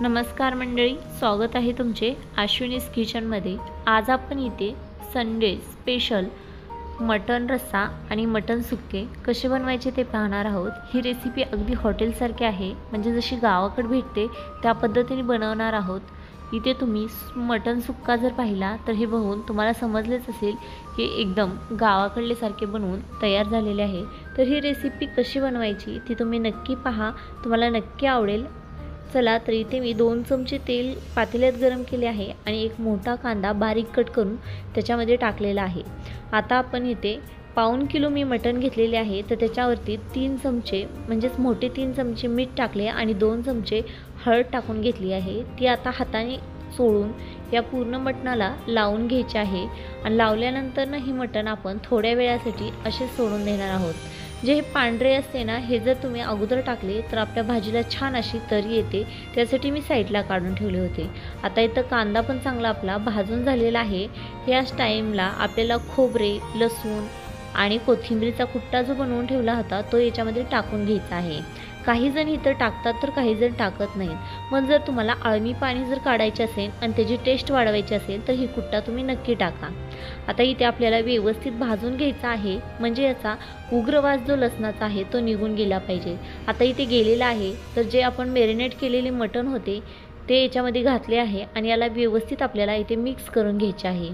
नमस्कार मंडळी, स्वागत आहे तुमचे अश्विनीज किचनमध्ये। आज आपण इथे संडे स्पेशल मटन रस्सा आणि मटन सुक्के कसे बनवायचे ते पाहणार आहोत। ही रेसिपी अगदी हॉटेलसारखी आहे, म्हणजे जशी गावाकडे भेटते त्या पद्धतीने बनवणार आहोत। इथे तुम्ही मटन सुक्का जर पाहिला तर हे बघून तुम्हाला समजलेच असेल की एकदम गावाकडले सारखे बनवून तयार झालेले आहे। तर ही रेसिपी कशी बनवायची ती तुम्ही नक्की पहा, तुम्हाला नक्की आवडेल। चला, तर इथे मी 2 चमचे तेल पातेल्यात गरम केले आहे आणि एक मोठा कांदा बारीक कट करून त्याच्यामध्ये टाकलेला आहे। आता आपण इथे पाऊण किलो मी मटण घेतलेले आहे, तर त्याच्यावरती 3 चमचे म्हणजेच मोठे 3 चमचे मीठ टाकले आणि 2 चमचे हळद टाकून घेतली आहे। ती आता हाताने चोळून या पूर्ण मटणाला लावून घ्यायचे आहे आणि लावल्यानंतर हे मटण आपण थोड्या वेळासाठी असे सोडून देणार आहोत। जे हे पांढरे असते ना, हे जर तुम्ही अगोदर टाकले तर आपल्या भाजीला छान अशी तरी येते, त्यासाठी मी साईडला काढून ठेवले होते। आता इथं कांदा पण चांगला आपला भाजून झालेला आहे। याच टाईमला आपल्याला खोबरे, लसूण आणि कोथिंबीरचा कुट्टा जो बनवून ठेवला होता तो याच्यामध्ये टाकून घ्यायचा आहे। काही जण इतर टाकतात तर काही जण टाकत नाहीत। मग जर तुम्हाला आळणी पाणी जर काढायचे असेल आणि त्याची टेस्ट वाढवायची असेल तर ही कुट्टा तुम्ही नक्की टाका। आता इथे आपल्याला व्यवस्थित भाजून घ्यायचा आहे, म्हणजे याचा उग्रवास जो लसणाचा आहे तो निघून गेला पाहिजे। आता इथे गेलेला आहे, तर जे आपण मॅरिनेट केलेले मटण होते ते याच्यामध्ये घातले आहे आणि याला व्यवस्थित आपल्याला इथे मिक्स करून घ्यायचे आहे।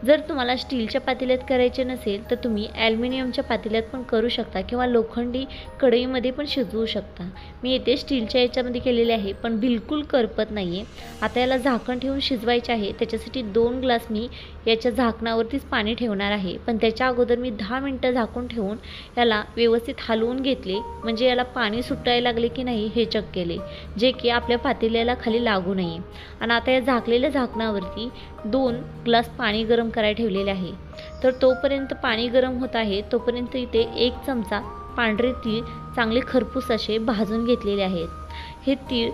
जर तुम्हाला स्टीलच्या पातेल्यात करायचे नसेल तर तुम्ही ॲल्युमिनियमच्या पातेल्यात पण करू शकता किंवा लोखंडी कढईमध्ये पण शिजवू शकता। मी इथे स्टीलच्या याच्यामध्ये केलेले आहे, पण बिलकुल करपत नाही आहे। आता याला झाकण ठेवून शिजवायचे आहे, त्याच्यासाठी 2 ग्लास मी याच्या झाकणावरतीच पाणी ठेवणार आहे। पण त्याच्या अगोदर मी 10 मिनटं झाकून ठेवून याला व्यवस्थित हलवून घेतले, म्हणजे याला पाणी सुटायला लागले की नाही हे चेक केले, जे की आपल्या पातेल्याला खाली लागू नये। आणि आता या झाकलेल्या झाकणावरती 2 ग्लास पाणी गरम करायला ठेवलेले आहे। तर तोपर्यंत पाणी गरम होत आहे तोपर्यंत इथे 1 चमचा पांढरे तीळ चांगले खरपूस असे भाजून घेतलेले आहेत। हे तीळ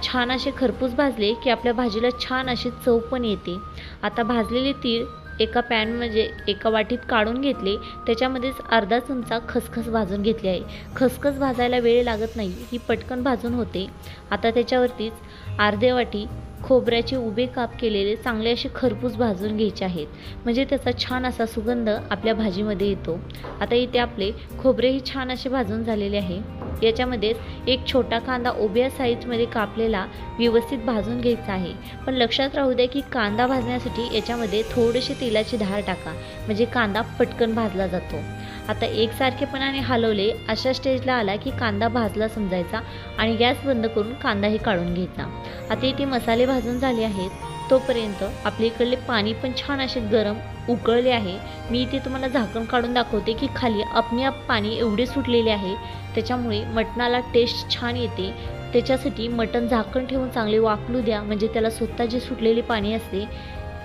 छान असे खरपूस भाजले की आपल्या भाजीला छान अशी चव पण येते। आता भाजलेले तीळ एका पॅनमध्ये एका वाटीत काढून घेतले, त्याच्यामध्येच अर्धा चमचा खसखस भाजून घेतली आहे। खसखस भाजायला वेळ लागत नाही, ही पटकन भाजून होते। आता त्याच्यावरतीच अर्धे वाटी खोबऱ्याचे उभे काप केलेले चांगले असे खरपूस भाजून घ्यायचे आहेत, म्हणजे त्याचा छान असा सुगंध आपल्या भाजीमध्ये येतो। आता इथे आपले खोबरेही छान असे भाजून झालेले आहे। याच्यामध्येच एक छोटा कांदा उभ्या साईजमध्ये कापलेला व्यवस्थित भाजून घ्यायचा आहे। पण लक्षात राहू द्या की कांदा भाजण्यासाठी याच्यामध्ये थोडीशी तेलाची धार टाका, म्हणजे कांदा पटकन भाजला जातो। आता एकसारखेपणाने हलवले, अशा स्टेजला आला की कांदा भाजला समजायचा आणि गॅस बंद करून कांदाही काढून घ्यायचा। आता इथे मसाले भाजून झाले आहेत, तोपर्यंत आपल्या इकडले पाणी पण छान असे गरम उकळले आहे। मी इथे तुम्हाला झाकण काढून दाखवते की खाली आपणआप पाणी एवढे सुटलेले आहे, त्याच्यामुळे मटणाला टेस्ट छान येते। त्याच्यासाठी मटण झाकण ठेवून चांगले वाफलू द्या, म्हणजे त्याला स्वतः जे सुटलेले पाणी असते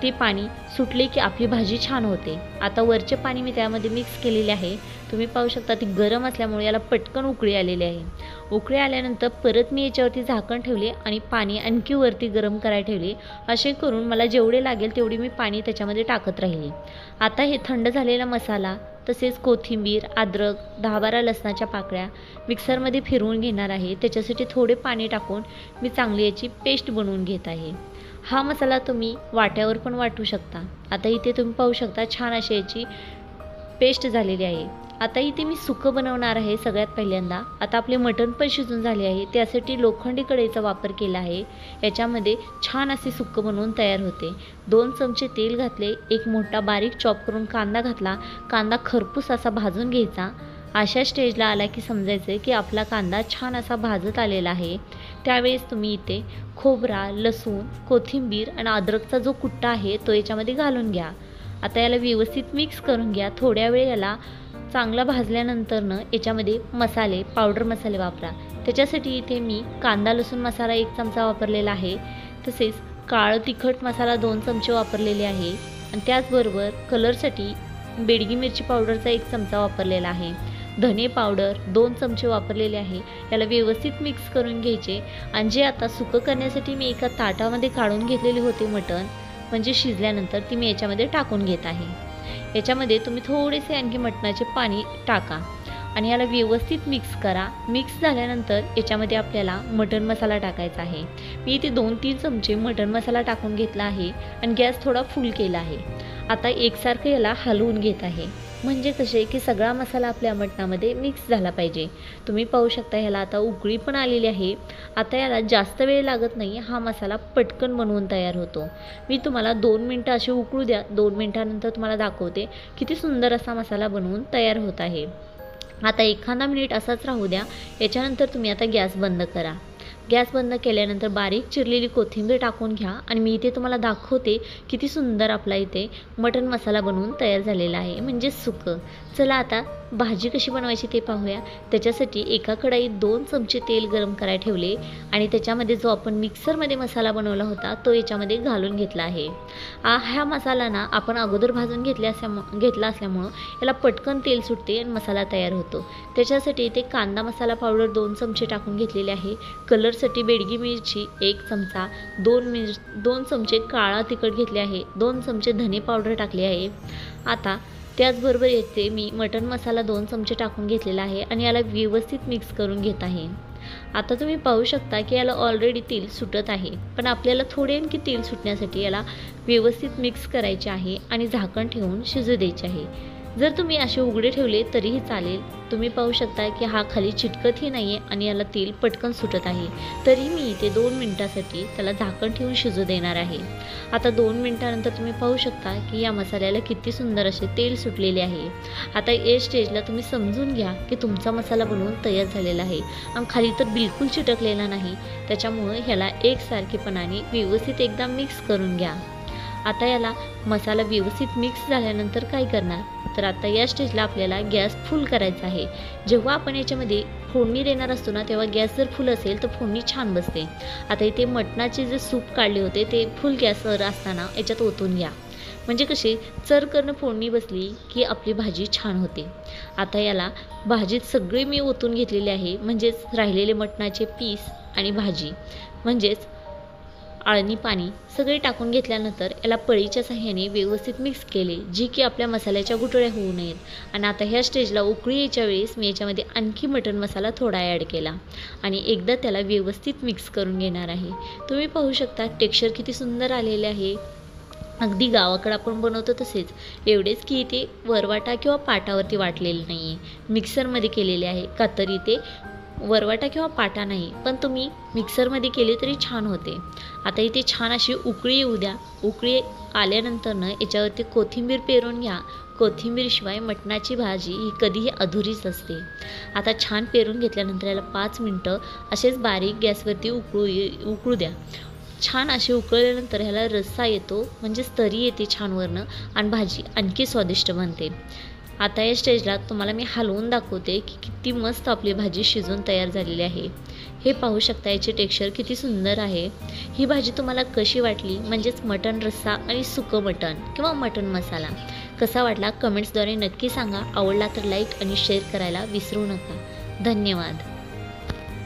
ते पाणी सुटले की आपली भाजी छान होते। आता वरचे पाणी मी त्यामध्ये मिक्स केलेले आहे, तुम्ही पाहू शकता ती गरम असल्यामुळे याला पटकन उकळी आलेली आहे। उकळी आल्यानंतर परत मी याच्यावरती झाकण ठेवले आणि पाणी आणखी वरती गरम करायला ठेवले। असे करून मला जेवढे लागेल तेवढी मी पाणी त्याच्यामध्ये टाकत राहिले। आता हे थंड झालेला मसाला तसेच कोथिंबीर, अद्रक, 10-12 लसणाच्या पाकळ्या मिक्सरमध्ये फिरवून घेणार आहे। त्याच्यासाठी थोडे पाणी टाकून मी चांगली याची पेस्ट बनवून घेत आहे। हा मसाला तुम्ही वाट्यावर पण वाटू शकता। आता इथे तुम्ही पाहू शकता छान अशी याची पेस्ट झालेली आहे। आता इथे मी सुकं बनवणार आहे सगळ्यात पहिल्यांदा। आता आपले मटण पण शिजून झाले आहे, त्यासाठी लोखंडी कढईचा वापर केला आहे। याच्यामध्ये छान असे सुकं बनवून तयार होते। 2 चमचे तेल घातले, एक मोठा बारीक चॉप करून कांदा घातला, कांदा खरपूस असा भाजून घ्यायचा। अशा स्टेजला आला की समजायचं की आपला कांदा छान असा भाजत आलेला आहे। त्यावेळेस तुम्ही इथे खोबरा, लसूण, कोथिंबीर आणि अद्रकचा जो कुट्टा आहे तो याच्यामध्ये घालून घ्या। आता याला व्यवस्थित मिक्स करून घ्या। थोड्या वेळ याला चांगला भाजल्यानंतर याच्यामध्ये मसाले, पावडर मसाले वापरा। त्याच्यासाठी इथे मी कांदा लसूण मसाला 1 चमचा वापरलेला आहे, तसेच काळं तिखट मसाला 2 चमचे वापरलेले आहे आणि त्याचबरोबर कलरसाठी बेडगी मिरची पावडरचा 1 चमचा वापरलेला आहे। धने पावडर 2 चमचे वापरलेले आहे। याला व्यवस्थित मिक्स करून घ्यायचे आणि जे आता सुकं करण्यासाठी मी एका ताटामध्ये काढून घेतलेले होते मटण, म्हणजे शिजल्यानंतर ती मी याच्यामध्ये टाकून घेत आहे। याच्यामध्ये तुम्ही थोडेसे आणखी मटणाचे पाणी टाका आणि याला व्यवस्थित मिक्स करा। मिक्स झाल्यानंतर याच्यामध्ये आपल्याला मटण मसाला टाकायचा आहे। मी इथे 2-3 चमचे मटण मसाला टाकून घेतला आहे आणि गॅस थोडा फुल केला आहे। आता एकसारखं याला हलवून घेत आहे, म्हणजे कसे की सगळा मसाला आपल्या मटणामध्ये मिक्स झाला पाहिजे। तुम्ही पाहू शकता ह्याला आता उकळी पण आलेली आहे। आता याला जास्त वेळ लागत नाही, हा मसाला पटकन बनवून तयार होतो। मी तुम्हाला 2 मिनटं असे उकळू द्या, 2 मिनटानंतर तुम्हाला दाखवते किती सुंदर असा मसाला बनवून तयार होत आहे। आता एखादा मिनिट असाच राहू द्या। याच्यानंतर तुम्ही आता गॅस बंद करा। गॅस बंद केल्यानंतर बारीक चिरलेली कोथिंबीर टाकून घ्या आणि मी इथे तुम्हाला दाखवते किती सुंदर आपला इथे मटण मसाला बनवून तयार झालेला आहे, म्हणजे सुकं। चला आता भाजी कशी बनवायची ते पाहूया। त्याच्यासाठी एका कढईत 2 चमचे तेल गरम करायला ठेवले आणि त्याच्यामध्ये जो आपण मिक्सरमध्ये मसाला बनवला होता तो याच्यामध्ये घालून घेतला आहे। हा मसाला ना आपण अगोदर भाजून घेतला असल्यामुळं याला पटकन तेल सुटते आणि मसाला तयार होतो। त्याच्यासाठी इथे कांदा मसाला पावडर 2 चमचे टाकून घेतलेले आहे। कलरसाठी बेडगी मिरची 1 चमचा, 2 चमचे काळा तिखट घेतले आहे, 2 चमचे धने पावडर टाकले आहे। आता त्याचबरोबर येथे मी मटण मसाला 2 चमचे टाकून घेतलेला आहे आणि याला व्यवस्थित मिक्स करून घेत आहे। आता तुम्ही पाहू शकता की याला ऑलरेडी तेल सुटत आहे, पण आपल्याला थोडे आणखी तेल सुटण्यासाठी याला व्यवस्थित मिक्स करायचे आहे आणि झाकण ठेवून शिजू द्यायचे आहे। जर तुम्ही असे उघडे ठेवले तरीही चालेल। तुम्ही पाहू शकता की हा खाली चिटकतही नाही आहे आणि याला तेल पटकन सुटत आहे, तरी मी इथे 2 मिनिटासाठी त्याला झाकण ठेवून शिजू देणार आहे। आता 2 मिनिटानंतर तुम्ही पाहू शकता की या मसाल्याला किती सुंदर असे तेल सुटलेले आहे। आता या स्टेजला तुम्ही समजून घ्या की तुमचा मसाला बनवून तयार झालेला आहे आणि खाली तर बिलकुल चिटकलेला नाही। त्याच्यामुळे ह्याला एकसारखेपणाने व्यवस्थित एकदा मिक्स करून घ्या। आता याला मसाला व्यवस्थित मिक्स झाल्यानंतर काय करणार, तर आता या स्टेजला आपल्याला गॅस फुल करायचा आहे। जेव्हा आपण याच्यामध्ये फोडणी देणार असतो ना, तेव्हा गॅस जर फुल असेल तर फोडणी छान बसते। आता इथे मटणाचे जे सूप काढले होते ते फुल गॅसवर असताना याच्यात ओतून घ्या, म्हणजे कशी चरकन फोडणी बसली की आपली भाजी छान होते। आता याला भाजीत सगळे मी ओतून घेतलेले आहे, म्हणजेच राहिलेले मटणाचे पीस आणि भाजी म्हणजेच आळणी पाणी सगळे टाकून घेतल्यानंतर याला पळीच्या साहाय्याने व्यवस्थित मिक्स केले, जी की आपल्या मसाल्याच्या गुठळ्या होऊ नयेत। आणि आता ह्या स्टेजला उकळी यायच्या वेळेस मी याच्यामध्ये आणखी मटण मसाला थोडा ॲड केला आणि एकदा त्याला व्यवस्थित मिक्स करून घेणार आहे। तुम्ही पाहू शकता टेक्स्चर किती सुंदर आलेले आहे, अगदी गावाकडे आपण बनवतो तसेच। एवढेच की इथे वरवाटा किंवा पाटावरती वाटलेलं नाही आहे, मिक्सरमध्ये केलेले आहे। का तर इथे वरवाटा किंवा पाटा नाही, पण तुम्ही मिक्सरमध्ये केले तरी छान होते। आता इथे छान अशी उकळी येऊ द्या। उकळी आल्यानंतर याच्यावरती कोथिंबीर पेरून घ्या। कोथिंबीरशिवाय मटणाची भाजी ही कधीही अधुरीच असते। आता छान पेरून घेतल्यानंतर याला 5 मिनटं असेच बारीक गॅसवरती उकळू द्या। छान असे उकळल्यानंतर ह्याला रस्सा येतो, म्हणजेच तरी येते छान वरनं आणि भाजी आणखी स्वादिष्ट बनते। आता या स्टेजला तुम्हाला मी हलवून दाखवते की किती मस्त आपली भाजी शिजून तयार झालेली आहे। हे पाहू शकता याचे टेक्स्चर किती सुंदर आहे। ही भाजी तुम्हाला कशी वाटली, म्हणजेच मटण रस्सा आणि सुकं मटण किंवा मटण मसाला कसा वाटला कमेंट्सद्वारे नक्की सांगा। आवडला तर लाईक आणि शेअर करायला विसरू नका। धन्यवाद।